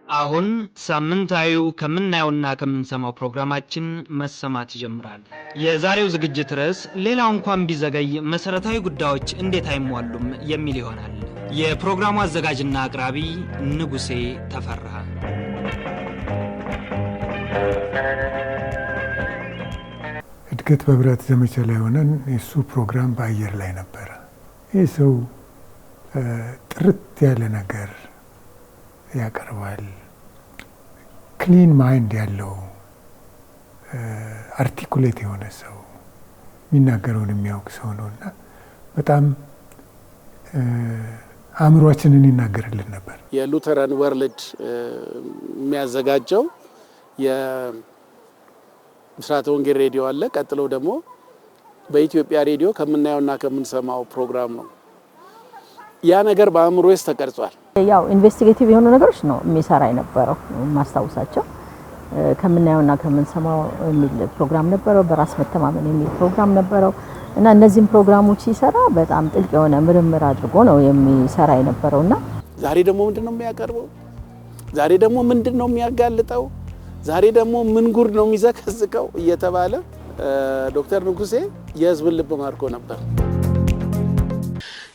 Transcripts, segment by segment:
አሁን ሳምንታዊው ከምናየውና ከምንሰማው ፕሮግራማችን መሰማት ይጀምራል። የዛሬው ዝግጅት ርዕስ ሌላው እንኳን ቢዘገይ መሰረታዊ ጉዳዮች እንዴት አይሟሉም የሚል ይሆናል። የፕሮግራሙ አዘጋጅና አቅራቢ ንጉሴ ተፈራ። እድገት በህብረት ዘመቻ ላይ ሆነን የሱ ፕሮግራም በአየር ላይ ነበረ። ይህ ሰው ጥርት ያለ ነገር ያቀርባል። ክሊን ማይንድ ያለው አርቲኩሌት የሆነ ሰው የሚናገረውን የሚያውቅ ሰው ነውና በጣም አእምሯችንን ይናገርልን ነበር። የሉተራን ወርልድ የሚያዘጋጀው የምስራተ ወንጌል ሬዲዮ አለ። ቀጥሎ ደግሞ በኢትዮጵያ ሬዲዮ ከምናየውና ከምንሰማው ፕሮግራም ነው። ያ ነገር በአእምሮ ውስጥ ተቀርጿል። ያው ኢንቨስቲጌቲቭ የሆኑ ነገሮች ነው የሚሰራ የነበረው። ማስታወሳቸው ከምናየውና ከምንሰማው የሚል ፕሮግራም ነበረው። በራስ መተማመን የሚል ፕሮግራም ነበረው እና እነዚህም ፕሮግራሞች ሲሰራ በጣም ጥልቅ የሆነ ምርምር አድርጎ ነው የሚሰራ የነበረውና ዛሬ ደግሞ ምንድነው የሚያቀርበው? ዛሬ ደግሞ ምንድነው የሚያጋልጠው? ዛሬ ደግሞ ምን ጉድ ነው የሚዘከዝቀው እየተባለ ዶክተር ንጉሴ የህዝብን ልብ ማርኮ ነበር።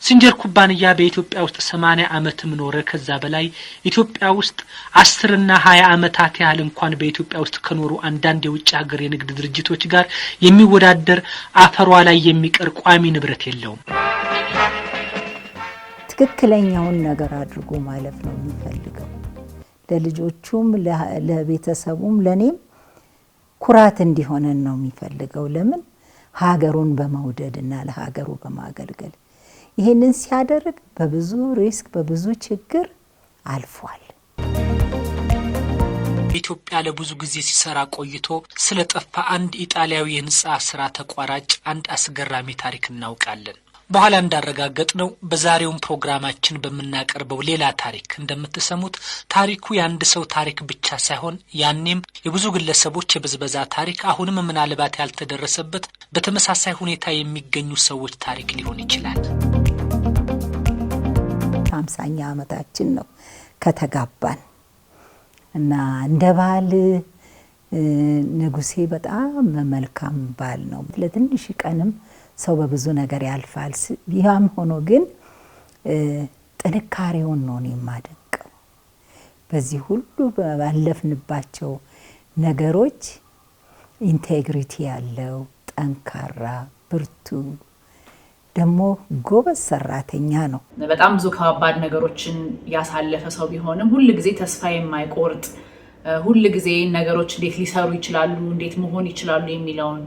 ሲንጀር ኩባንያ በኢትዮጵያ ውስጥ 80 ዓመትም ኖረ። ከዛ በላይ ኢትዮጵያ ውስጥ 10 እና 20 ዓመታት ያህል እንኳን በኢትዮጵያ ውስጥ ከኖሩ አንዳንድ የውጭ ሀገር የንግድ ድርጅቶች ጋር የሚወዳደር አፈሯ ላይ የሚቀር ቋሚ ንብረት የለውም። ትክክለኛውን ነገር አድርጎ ማለፍ ነው የሚፈልገው። ለልጆቹም ለቤተሰቡም ለኔም ኩራት እንዲሆነን ነው የሚፈልገው። ለምን ሀገሩን በመውደድና ለሀገሩ በማገልገል ይሄንን ሲያደርግ በብዙ ሪስክ በብዙ ችግር አልፏል። ኢትዮጵያ ለብዙ ጊዜ ሲሰራ ቆይቶ ስለጠፋ አንድ ኢጣሊያዊ የህንጻ ስራ ተቋራጭ አንድ አስገራሚ ታሪክ እናውቃለን። በኋላ እንዳረጋገጥነው በዛሬው ፕሮግራማችን በመናቀርበው ሌላ ታሪክ እንደምትሰሙት ታሪኩ የአንድ ሰው ታሪክ ብቻ ሳይሆን ያኔም የብዙ ግለሰቦች የብዝበዛ ታሪክ አሁንም ምናልባት ያልተደረሰበት በተመሳሳይ ሁኔታ የሚገኙ ሰዎች ታሪክ ሊሆን ይችላል። 50ኛ ዓመታችን ነው ከተጋባን እና እንደ ባል ንጉሴ በጣም መልካም ባል ነው። ለትንሽ ቀንም ሰው በብዙ ነገር ያልፋል። ያም ሆኖ ግን ጥንካሬውን ነው የማደንቀው። በዚህ ሁሉ ባለፍንባቸው ነገሮች ኢንቴግሪቲ ያለው ጠንካራ ብርቱ ደግሞ ጎበዝ ሰራተኛ ነው። በጣም ብዙ ከባድ ነገሮችን ያሳለፈ ሰው ቢሆንም ሁሉ ጊዜ ተስፋ የማይቆርጥ ሁሉ ጊዜ ነገሮች እንዴት ሊሰሩ ይችላሉ፣ እንዴት መሆን ይችላሉ የሚለውን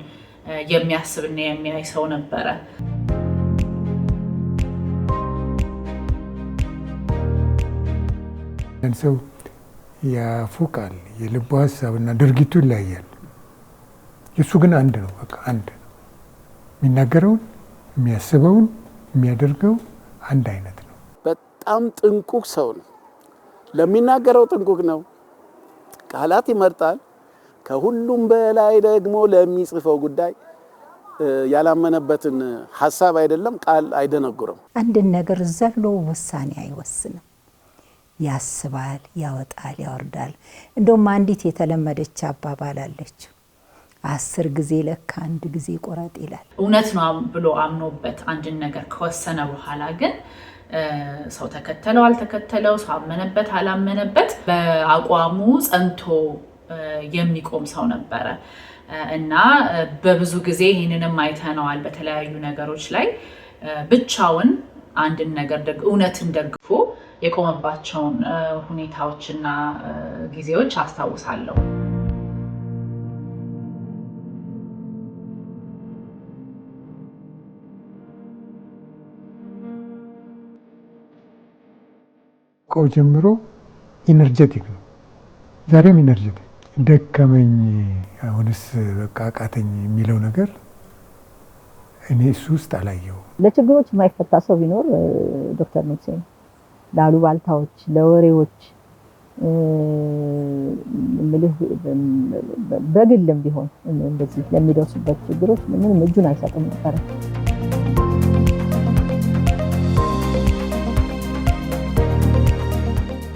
የሚያስብና የሚያይ ሰው ነበረ። ሰው ያፉቃል፣ የልቡ ሀሳብና ድርጊቱ ይለያያል። የሱ ግን አንድ ነው። በቃ አንድ ነው። የሚናገረውን የሚያስበውን የሚያደርገው አንድ አይነት ነው። በጣም ጥንቁቅ ሰው ነው። ለሚናገረው ጥንቁቅ ነው። ቃላት ይመርጣል። ከሁሉም በላይ ደግሞ ለሚጽፈው ጉዳይ ያላመነበትን ሐሳብ አይደለም ቃል አይደነግርም። አንድ ነገር ዘሎ ውሳኔ አይወስንም። ያስባል፣ ያወጣል፣ ያወርዳል። እንደውም አንዲት የተለመደች አባባል አለች። 10 ጊዜ ለካ 1 ጊዜ ቆረጥ ይላል። እውነት ነው ብሎ አምኖበት አንድን ነገር ከወሰነ በኋላ ግን ሰው ተከተለው አልተከተለው፣ ሰው አመነበት አላመነበት በአቋሙ ጸንቶ የሚቆም ሰው ነበረ እና በብዙ ጊዜ ይህንንም አይተነዋል። በተለያዩ ነገሮች ላይ ብቻውን አንድን ነገር እውነትን ደግፎ የቆመባቸውን ሁኔታዎችና ጊዜዎች አስታውሳለሁ። ቆ ጀምሮ ኢነርጄቲክ ነው። ዛሬም ኢነርጄቲክ ደከመኝ አሁንስ በቃ አቃተኝ የሚለው ነገር እኔ እሱ ውስጥ አላየው። ለችግሮች የማይፈታ ሰው ቢኖር ዶክተር ንጉሴ ነው። ለአሉባልታዎች፣ ለወሬዎች በግልም ቢሆን እንደዚህ ለሚደርሱበት ችግሮች ምንም እጁን አይሰጥም ነበር።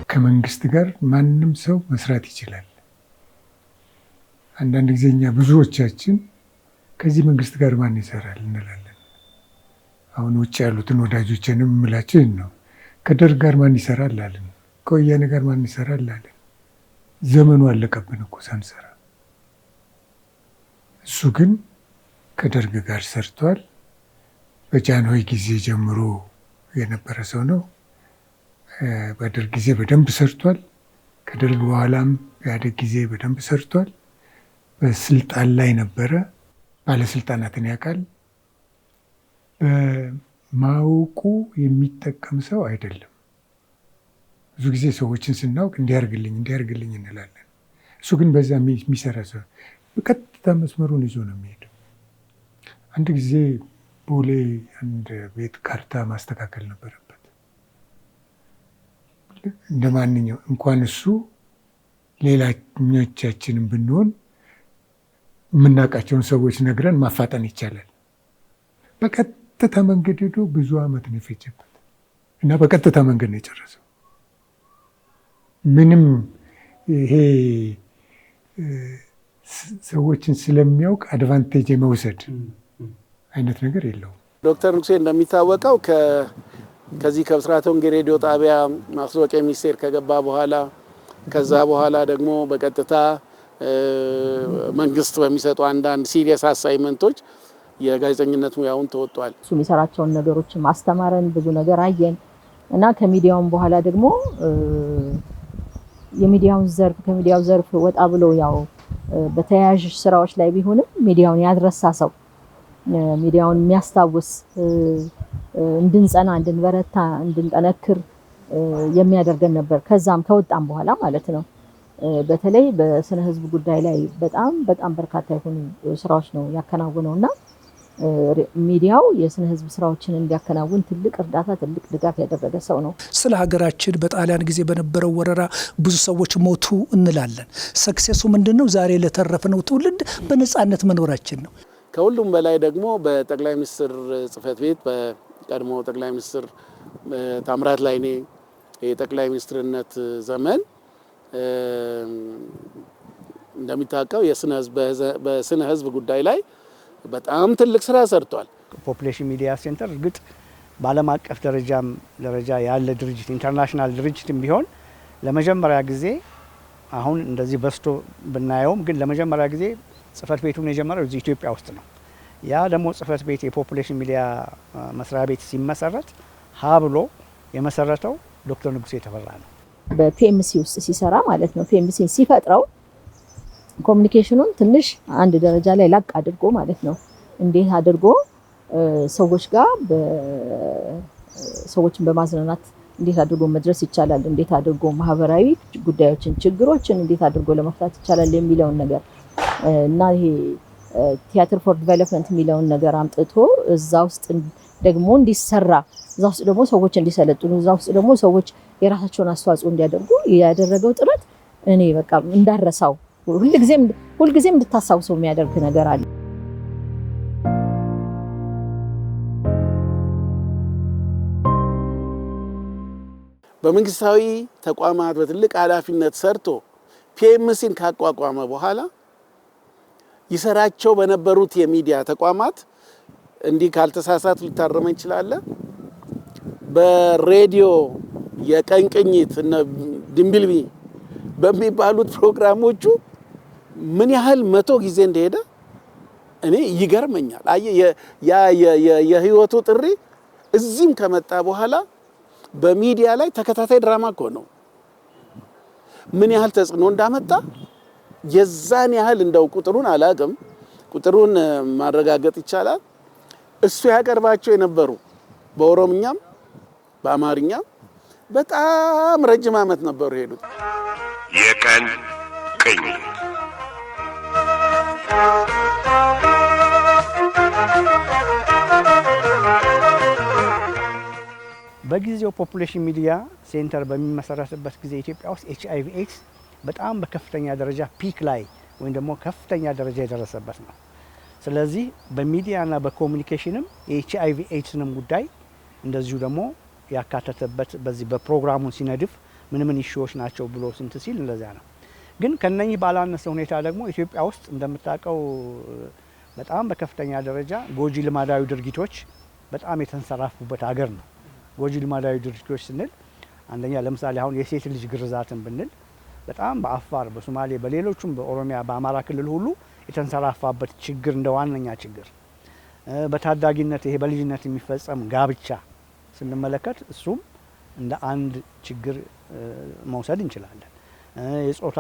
ከመንግስት ጋር ማንም ሰው መስራት ይችላል። አንዳንድ ጊዜ እኛ ብዙዎቻችን ከዚህ መንግስት ጋር ማን ይሰራል እንላለን። አሁን ውጭ ያሉትን ወዳጆችንም የምላቸው ነው። ከደርግ ጋር ማን ይሰራል አለን። ከወያኔ ጋር ማን ይሰራል አለን። ዘመኑ አለቀብን እኮ ሳንሰራ። እሱ ግን ከደርግ ጋር ሰርቷል። በጃንሆይ ጊዜ ጀምሮ የነበረ ሰው ነው። በደርግ ጊዜ በደንብ ሰርቷል። ከደርግ በኋላም በኢህአዴግ ጊዜ በደንብ ሰርቷል። በስልጣን ላይ ነበረ። ባለስልጣናትን ያውቃል። በማወቁ የሚጠቀም ሰው አይደለም። ብዙ ጊዜ ሰዎችን ስናውቅ እንዲያርግልኝ እንላለን። እሱ ግን በዛ የሚሰራ ሰው በቀጥታ መስመሩን ይዞ ነው የሚሄደው። አንድ ጊዜ ቦሌ አንድ ቤት ካርታ ማስተካከል ነበረበት። እንደ ማንኛው እንኳን እሱ ሌላኞቻችንም ብንሆን የምናውቃቸውን ሰዎች ነግረን ማፋጠን ይቻላል። በቀጥታ መንገድ ሄዶ ብዙ ዓመት ነው የፈጀበት እና በቀጥታ መንገድ ነው የጨረሰው። ምንም ይሄ ሰዎችን ስለሚያውቅ አድቫንቴጅ የመውሰድ አይነት ነገር የለውም። ዶክተር ንጉሴ እንደሚታወቀው ከዚህ ከብስራተ ወንጌል ሬዲዮ ጣቢያ ማስታወቂያ ሚኒስቴር ከገባ በኋላ ከዛ በኋላ ደግሞ በቀጥታ መንግስት በሚሰጡ አንዳንድ ሲሪየስ አሳይመንቶች የጋዜጠኝነት ሙያውን ተወጥቷል። እሱ የሚሰራቸውን ነገሮች ማስተማረን ብዙ ነገር አየን እና ከሚዲያውም በኋላ ደግሞ ከሚዲያው ዘርፍ ወጣ ብሎ ያው በተያያዥ ስራዎች ላይ ቢሆንም ሚዲያውን ያድረሳ ሰው ሚዲያውን የሚያስታውስ እንድንጸና፣ እንድንበረታ፣ እንድንጠነክር የሚያደርገን ነበር። ከዛም ከወጣም በኋላ ማለት ነው። በተለይ በስነ ህዝብ ጉዳይ ላይ በጣም በርካታ የሆኑ ስራዎች ነው ያከናወነው እና ሚዲያው የስነ ህዝብ ስራዎችን እንዲያከናውን ትልቅ እርዳታ፣ ትልቅ ድጋፍ ያደረገ ሰው ነው። ስለ ሀገራችን በጣሊያን ጊዜ በነበረው ወረራ ብዙ ሰዎች ሞቱ እንላለን። ሰክሴሱ ምንድነው? ዛሬ ለተረፈነው ትውልድ በነጻነት መኖራችን ነው። ከሁሉም በላይ ደግሞ በጠቅላይ ሚኒስትር ጽህፈት ቤት በቀድሞ ጠቅላይ ሚኒስትር ታምራት ላይኔ የጠቅላይ ሚኒስትርነት ዘመን እንደሚታወቀው በስነ ህዝብ ጉዳይ ላይ በጣም ትልቅ ስራ ሰርቷል። ፖፑሌሽን ሚዲያ ሴንተር እርግጥ በዓለም አቀፍ ደረጃ ያለ ድርጅት ኢንተርናሽናል ድርጅትም ቢሆን ለመጀመሪያ ጊዜ አሁን እንደዚህ በስቶ ብናየውም ግን ለመጀመሪያ ጊዜ ጽህፈት ቤቱን የጀመረው እዚህ ኢትዮጵያ ውስጥ ነው። ያ ደግሞ ጽህፈት ቤት የፖፑሌሽን ሚዲያ መስሪያ ቤት ሲመሰረት ብሎ የመሰረተው ዶክተር ንጉሴ ተፈራ ነው። በፒኤምሲ ውስጥ ሲሰራ ማለት ነው። ፒኤምሲን ሲፈጥረው ኮሚኒኬሽኑን ትንሽ አንድ ደረጃ ላይ ላቅ አድርጎ ማለት ነው። እንዴት አድርጎ ሰዎች ጋር ሰዎችን በማዝናናት እንዴት አድርጎ መድረስ ይቻላል፣ እንዴት አድርጎ ማህበራዊ ጉዳዮችን፣ ችግሮችን እንዴት አድርጎ ለመፍታት ይቻላል የሚለውን ነገር እና ይሄ ቲያትር ፎር ዲቨሎፕመንት የሚለውን ነገር አምጥቶ እዛ ውስጥ ደግሞ እንዲሰራ፣ እዛ ውስጥ ደግሞ ሰዎች እንዲሰለጥኑ፣ እዛ ውስጥ ደግሞ ሰዎች የራሳቸውን አስተዋጽኦ እንዲያደርጉ ያደረገው ጥረት እኔ በቃ እንዳረሳው ሁልጊዜም እንድታስታውሰው የሚያደርግ ነገር አለ። በመንግስታዊ ተቋማት በትልቅ ኃላፊነት ሰርቶ ፒኤምሲን ካቋቋመ በኋላ ይሰራቸው በነበሩት የሚዲያ ተቋማት እንዲህ ካልተሳሳት ሊታረመ ይችላል። በሬዲዮ የቀን ቅኝት እና ድንብልቢ በሚባሉት ፕሮግራሞቹ ምን ያህል 100 ጊዜ እንደሄደ እኔ ይገርመኛል። የህይወቱ ጥሪ እዚህም ከመጣ በኋላ በሚዲያ ላይ ተከታታይ ድራማ እኮ ነው። ምን ያህል ተጽዕኖ እንዳመጣ የዛን ያህል እንደው ቁጥሩን አላውቅም፣ ቁጥሩን ማረጋገጥ ይቻላል። እሱ ያቀርባቸው የነበሩ በኦሮምኛም በአማርኛም በጣም ረጅም ዓመት ነበሩ ሄዱት። የቀን ቅኝት በጊዜው ፖፑሌሽን ሚዲያ ሴንተር በሚመሰረትበት ጊዜ ኢትዮጵያ ውስጥ ኤችአይቪ ኤድስ በጣም በከፍተኛ ደረጃ ፒክ ላይ ወይም ደግሞ ከፍተኛ ደረጃ የደረሰበት ነው። ስለዚህ በሚዲያና በኮሙኒኬሽንም የኤችአይቪ ኤድስንም ጉዳይ እንደዚሁ ደግሞ ያካተተበት በዚህ በፕሮግራሙን ሲነድፍ ምን ኢሹዎች ናቸው ብሎ ስንት ሲል እንደዚያ ነው። ግን ከነኚህ ባላነሰ ሁኔታ ደግሞ ኢትዮጵያ ውስጥ እንደምታውቀው በጣም በከፍተኛ ደረጃ ጎጂ ልማዳዊ ድርጊቶች በጣም የተንሰራፉበት ሀገር ነው። ጎጂ ልማዳዊ ድርጊቶች ስንል አንደኛ ለምሳሌ አሁን የሴት ልጅ ግርዛትን ብንል በጣም በአፋር፣ በሶማሌ፣ በሌሎችም በኦሮሚያ፣ በአማራ ክልል ሁሉ የተንሰራፋበት ችግር እንደ ዋነኛ ችግር። በታዳጊነት ይሄ በልጅነት የሚፈጸም ጋብቻ ስንመለከት እሱም እንደ አንድ ችግር መውሰድ እንችላለን። የጾታ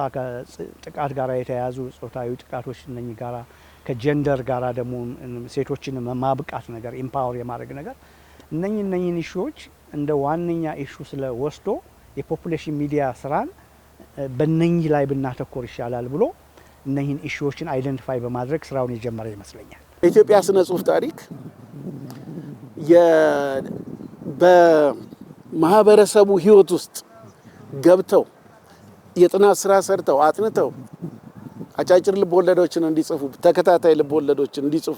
ጥቃት ጋር የተያያዙ ጾታዊ ጥቃቶች እነኚህ ጋራ ከጀንደር ጋራ ደግሞ ሴቶችን ማብቃት ነገር ኢምፓወር የማድረግ ነገር እነኚህን ኢሹዎች እንደ ዋነኛ ኢሹ ስለወስዶ የፖፑሌሽን ሚዲያ ስራን በእነኚህ ላይ ብናተኮር ይሻላል ብሎ እነኚህን ኢሹዎችን አይደንቲፋይ በማድረግ ስራውን የጀመረ ይመስለኛል። የኢትዮጵያ ስነ ጽሁፍ ታሪክ በማህበረሰቡ ህይወት ውስጥ ገብተው የጥናት ስራ ሰርተው አጥንተው አጫጭር ልቦለዶችን እንዲጽፉ፣ ተከታታይ ልቦለዶችን እንዲጽፉ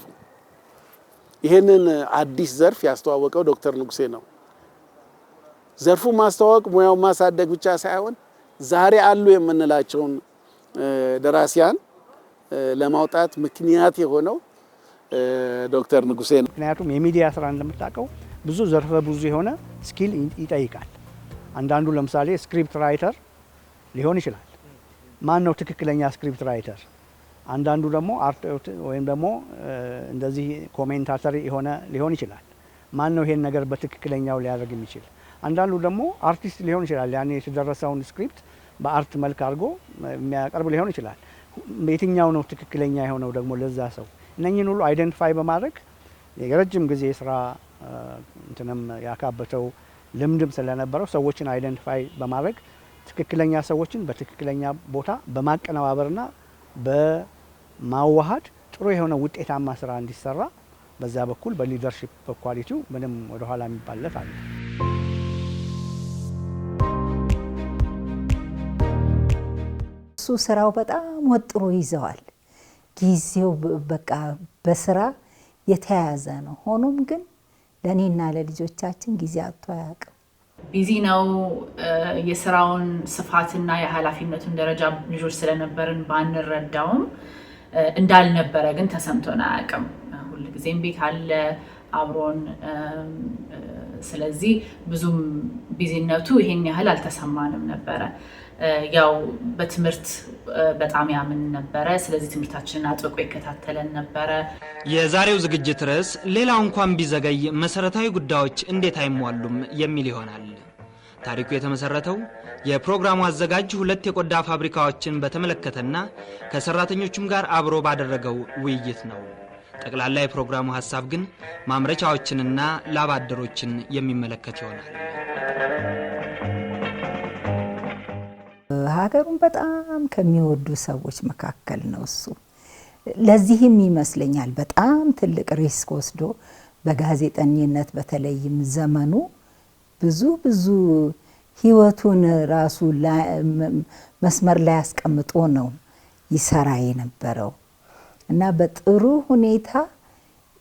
ይሄንን አዲስ ዘርፍ ያስተዋወቀው ዶክተር ንጉሴ ነው። ዘርፉ ማስተዋወቅ ሙያው ማሳደግ ብቻ ሳይሆን ዛሬ አሉ የምንላቸውን ደራሲያን ለማውጣት ምክንያት የሆነው ዶክተር ንጉሴ ነው። ምክንያቱም የሚዲያ ስራ እንደምታውቀው ብዙ ዘርፈ ብዙ የሆነ ስኪል ይጠይቃል። አንዳንዱ ለምሳሌ ስክሪፕት ራይተር ሊሆን ይችላል። ማን ነው ትክክለኛ ስክሪፕት ራይተር? አንዳንዱ ደግሞ አርት ወይም ደግሞ እንደዚህ ኮሜንታተር የሆነ ሊሆን ይችላል። ማን ነው ይሄን ነገር በትክክለኛው ሊያደርግ የሚችል? አንዳንዱ ደግሞ አርቲስት ሊሆን ይችላል። ያኔ የተደረሰውን ስክሪፕት በአርት መልክ አድርጎ የሚያቀርብ ሊሆን ይችላል። የትኛው ነው ትክክለኛ የሆነው ደግሞ ለዛ ሰው? እነኚህን ሁሉ አይደንቲፋይ በማድረግ የረጅም ጊዜ ስራ እንትንም ያካበተው ልምድም ስለነበረው ሰዎችን አይደንቲፋይ በማድረግ ትክክለኛ ሰዎችን በትክክለኛ ቦታ በማቀነባበርና በማዋሃድ ጥሩ የሆነ ውጤታማ ስራ እንዲሰራ በዛ በኩል በሊደርሺፕ ኳሊቲው ምንም ወደ ኋላ የሚባልለት አለ። እሱ ስራው በጣም ወጥሮ ይዘዋል። ጊዜው በቃ በስራ የተያያዘ ነው። ሆኖም ግን ለእኔና ለልጆቻችን ጊዜ አጥቶ አያውቅም። ቢዚ ነው። የስራውን ስፋትና የኃላፊነቱን ደረጃ ልጆች ስለነበርን ባንረዳውም እንዳልነበረ ግን ተሰምቶን አያውቅም። ሁልጊዜም ቤት አለ አብሮን። ስለዚህ ብዙም ቢዚነቱ ይሄን ያህል አልተሰማንም ነበረ። ያው በትምህርት በጣም ያምን ነበረ። ስለዚህ ትምህርታችንን አጥብቆ ይከታተለን ነበረ። የዛሬው ዝግጅት ርዕስ ሌላው እንኳን ቢዘገይ መሰረታዊ ጉዳዮች እንዴት አይሟሉም የሚል ይሆናል። ታሪኩ የተመሰረተው የፕሮግራሙ አዘጋጅ 2 የቆዳ ፋብሪካዎችን በተመለከተና ከሰራተኞቹም ጋር አብሮ ባደረገው ውይይት ነው። ጠቅላላ የፕሮግራሙ ሐሳብ ግን ማምረቻዎችንና ላብ አደሮችን የሚመለከት ይሆናል። ሀገሩን በጣም ከሚወዱ ሰዎች መካከል ነው እሱ። ለዚህም ይመስለኛል በጣም ትልቅ ሪስክ ወስዶ በጋዜጠኝነት በተለይም ዘመኑ ብዙ ህይወቱን ራሱ መስመር ላይ አስቀምጦ ነው ይሰራ የነበረው እና በጥሩ ሁኔታ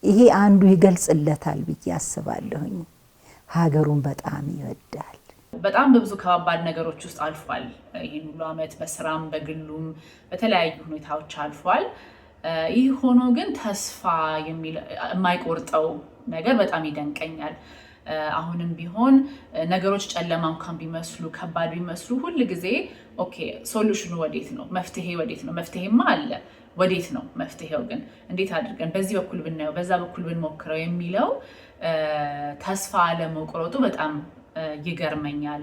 ይሄ አንዱ ይገልጽለታል ብዬ አስባለሁኝ። ሀገሩን በጣም ይወዳል። በጣም በብዙ ከባባድ ነገሮች ውስጥ አልፏል። ይህን ሁሉ ዓመት በስራም በግሉም በተለያዩ ሁኔታዎች አልፏል። ይህ ሆኖ ግን ተስፋ የማይቆርጠው ነገር በጣም ይደንቀኛል። አሁንም ቢሆን ነገሮች ጨለማ እንኳን ቢመስሉ ከባድ ቢመስሉ ሁል ጊዜ ኦኬ ሶሉሽኑ ወዴት ነው? መፍትሄ ወዴት ነው? መፍትሄማ አለ። ወዴት ነው መፍትሄው? ግን እንዴት አድርገን በዚህ በኩል ብናየው በዛ በኩል ብንሞክረው የሚለው ተስፋ አለመቁረጡ በጣም ይገርመኛል።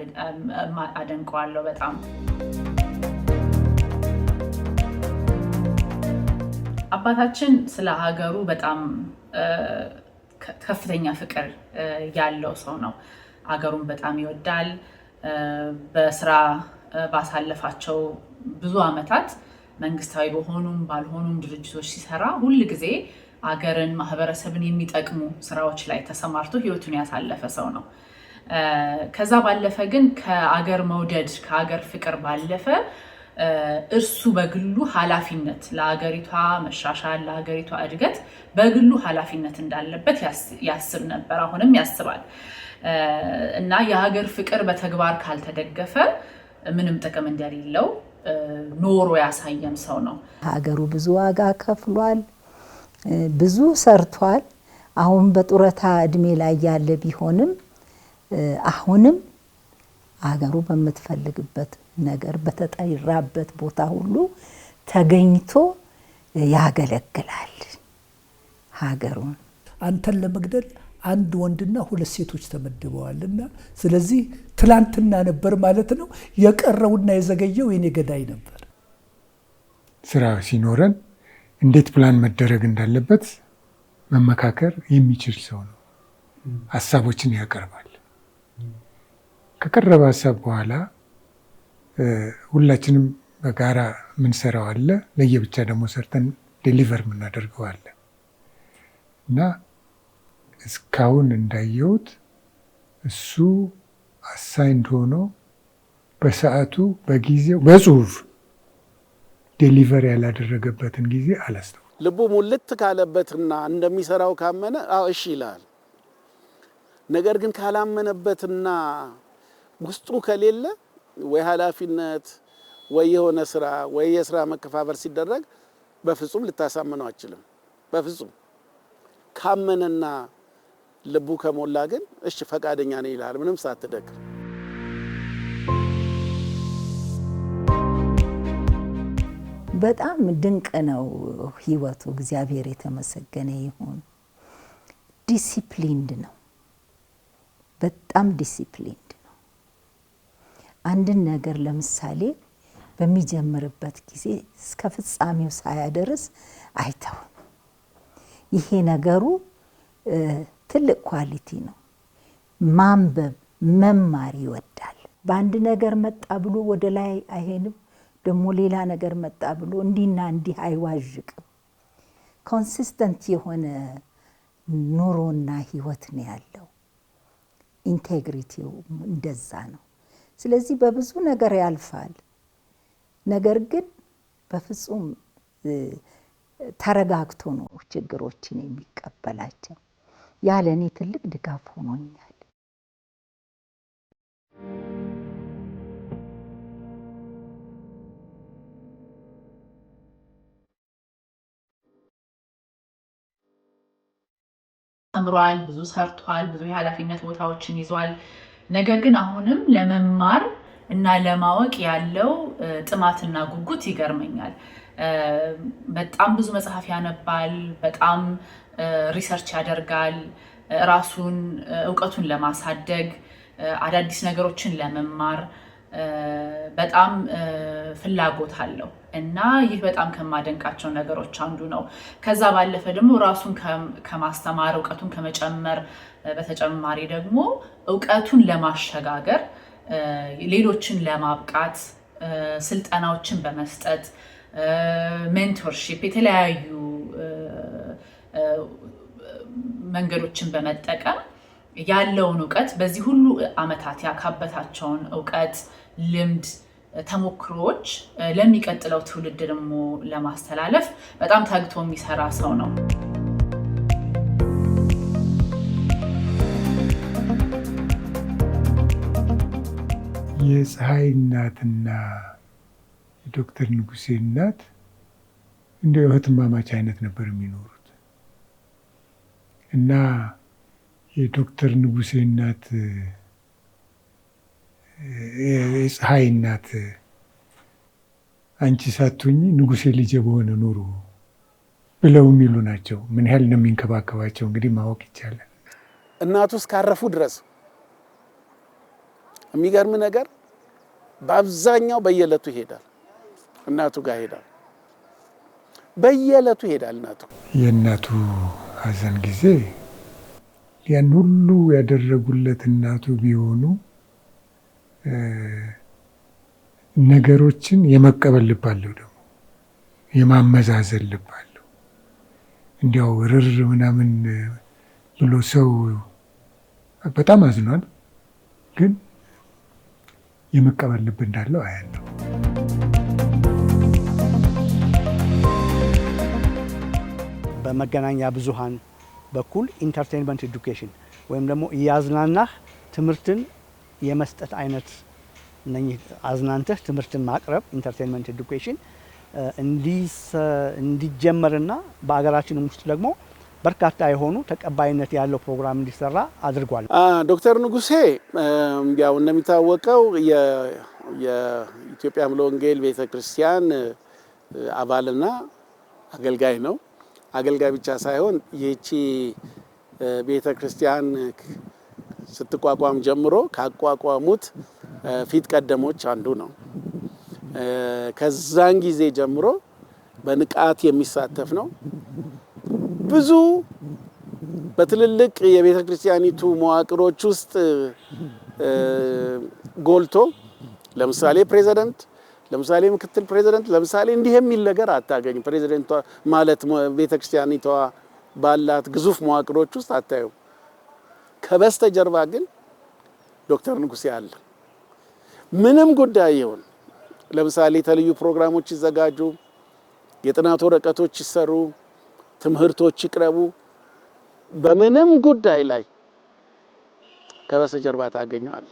አደንቀዋለሁ በጣም። አባታችን ስለ ሀገሩ በጣም ከፍተኛ ፍቅር ያለው ሰው ነው። ሀገሩን በጣም ይወዳል። በስራ ባሳለፋቸው ብዙ ዓመታት መንግስታዊ በሆኑም ባልሆኑም ድርጅቶች ሲሰራ ሁል ጊዜ አገርን፣ ማህበረሰብን የሚጠቅሙ ስራዎች ላይ ተሰማርቶ ህይወቱን ያሳለፈ ሰው ነው። ከዛ ባለፈ ግን ከአገር መውደድ ከአገር ፍቅር ባለፈ እርሱ በግሉ ኃላፊነት ለሀገሪቷ መሻሻል ለሀገሪቷ እድገት በግሉ ኃላፊነት እንዳለበት ያስብ ነበር። አሁንም ያስባል እና የሀገር ፍቅር በተግባር ካልተደገፈ ምንም ጥቅም እንደሌለው ኖሮ ያሳየን ሰው ነው። ሀገሩ ብዙ ዋጋ ከፍሏል፣ ብዙ ሰርቷል። አሁን በጡረታ እድሜ ላይ ያለ ቢሆንም አሁንም ሀገሩ በምትፈልግበት ነገር በተጠራበት ቦታ ሁሉ ተገኝቶ ያገለግላል ሀገሩን። አንተን ለመግደል አንድ ወንድና 2 ሴቶች ተመድበዋልና ስለዚህ ትላንትና ነበር ማለት ነው። የቀረውና የዘገየው የኔ ገዳይ ነበር። ስራ ሲኖረን እንዴት ፕላን መደረግ እንዳለበት መመካከር የሚችል ሰው ነው። ሀሳቦችን ያቀርባል። ከቀረበ ሀሳብ በኋላ ሁላችንም በጋራ ምንሰራው አለ፣ ለየብቻ ደግሞ ሰርተን ዴሊቨር ምናደርገው አለ እና እስካሁን እንዳየሁት እሱ አሳይንድ ሆኖ በሰዓቱ በጊዜው በጽሁፍ ዴሊቨር ያላደረገበትን ጊዜ አላስተውልም። ልቡ ሙልት ካለበትና እንደሚሰራው ካመነ እሺ ይላል። ነገር ግን ካላመነበትና ውስጡ ከሌለ ወይ ኃላፊነት ወይ የሆነ ስራ ወይ የስራ መከፋፈል ሲደረግ በፍጹም ልታሳምነው አትችልም። በፍጹም ካመነና ልቡ ከሞላ ግን እሺ ፈቃደኛ ነኝ ይላል ምንም ሳትደክም። በጣም ድንቅ ነው ህይወቱ። እግዚአብሔር የተመሰገነ ይሁን። ዲሲፕሊንድ ነው፣ በጣም ዲሲፕሊንድ ነው። አንድን ነገር ለምሳሌ በሚጀምርበት ጊዜ እስከ ፍጻሜው ሳያደርስ አይተውም። ይሄ ነገሩ ትልቅ ኳሊቲ ነው። ማንበብ መማር ይወዳል። በአንድ ነገር መጣ ብሎ ወደ ላይ አይሄንም፣ ደግሞ ሌላ ነገር መጣ ብሎ እንዲና እንዲህ አይዋዥቅም። ኮንሲስተንት የሆነ ኑሮና ህይወት ነው ያለው። ኢንቴግሪቲው እንደዛ ነው። ስለዚህ በብዙ ነገር ያልፋል። ነገር ግን በፍጹም ተረጋግቶ ነው ችግሮችን የሚቀበላቸው። ያለ እኔ ትልቅ ድጋፍ ሆኖኛል። ተምሯል፣ ብዙ ሰርቷል፣ ብዙ የኃላፊነት ቦታዎችን ይዟል። ነገር ግን አሁንም ለመማር እና ለማወቅ ያለው ጥማትና ጉጉት ይገርመኛል። በጣም ብዙ መጽሐፍ ያነባል፣ በጣም ሪሰርች ያደርጋል፣ ራሱን እውቀቱን ለማሳደግ አዳዲስ ነገሮችን ለመማር በጣም ፍላጎት አለው እና ይህ በጣም ከማደንቃቸው ነገሮች አንዱ ነው። ከዛ ባለፈ ደግሞ ራሱን ከማስተማር እውቀቱን ከመጨመር በተጨማሪ ደግሞ እውቀቱን ለማሸጋገር ሌሎችን ለማብቃት ስልጠናዎችን በመስጠት ሜንቶርሺፕ፣ የተለያዩ መንገዶችን በመጠቀም ያለውን እውቀት በዚህ ሁሉ ዓመታት ያካበታቸውን እውቀት፣ ልምድ፣ ተሞክሮዎች ለሚቀጥለው ትውልድ ደግሞ ለማስተላለፍ በጣም ተግቶ የሚሰራ ሰው ነው። የፀሐይ እናትና የዶክተር ንጉሴ እናት እንደ እህትማማች አይነት ነበር የሚኖሩት እና የዶክተር ንጉሴ እናት የፀሐይ እናት አንቺ ሳትሆኚ ንጉሴ ልጄ በሆነ ኑሮ ብለው የሚሉ ናቸው። ምን ያህል ነው የሚንከባከባቸው እንግዲህ ማወቅ ይቻላል። እናቱ እስካረፉ ድረስ የሚገርም ነገር በአብዛኛው በየዕለቱ ይሄዳል። እናቱ ጋር ይሄዳል፣ በየዕለቱ ይሄዳል። የእናቱ ሀዘን ጊዜ ያን ሁሉ ያደረጉለት እናቱ ቢሆኑ ነገሮችን የመቀበል ልብ አለው፣ ደግሞ የማመዛዘን ልብ አለው። እንዲያው ርር ምናምን ብሎ ሰው በጣም አዝኗል፣ ግን የመቀበል ልብ እንዳለው አያለው። በመገናኛ ብዙሃን በኩል ኢንተርቴንመንት ኤዱኬሽን ወይም ደግሞ እያዝናናህ ትምህርትን የመስጠት አይነት እነኚህ አዝናንተህ ትምህርትን ማቅረብ ኢንተርቴንመንት ኤዱኬሽን እንዲጀመርና በአገራችንም ውስጥ ደግሞ በርካታ የሆኑ ተቀባይነት ያለው ፕሮግራም እንዲሰራ አድርጓል። ዶክተር ንጉሴ ያው እንደሚታወቀው የኢትዮጵያ ሙሉ ወንጌል ቤተክርስቲያን አባልና አገልጋይ ነው። አገልጋይ ብቻ ሳይሆን ይህቺ ቤተክርስቲያን ስትቋቋም ጀምሮ ካቋቋሙት ፊት ቀደሞች አንዱ ነው። ከዛን ጊዜ ጀምሮ በንቃት የሚሳተፍ ነው። ብዙ በትልልቅ የቤተ ክርስቲያኒቱ መዋቅሮች ውስጥ ጎልቶ ለምሳሌ ፕሬዚዳንት፣ ለምሳሌ ምክትል ፕሬዚዳንት፣ ለምሳሌ እንዲህ የሚል ነገር አታገኝ። ፕሬዚዳንቷ ማለት ቤተ ክርስቲያኒቷ ባላት ግዙፍ መዋቅሮች ውስጥ አታዩ። ከበስተጀርባ ግን ዶክተር ንጉሴ አለ። ምንም ጉዳይ ይሁን፣ ለምሳሌ የተለዩ ፕሮግራሞች ይዘጋጁ፣ የጥናት ወረቀቶች ይሰሩ፣ ትምህርቶች ይቅረቡ፣ በምንም ጉዳይ ላይ ከበስተጀርባ ታገኘዋል።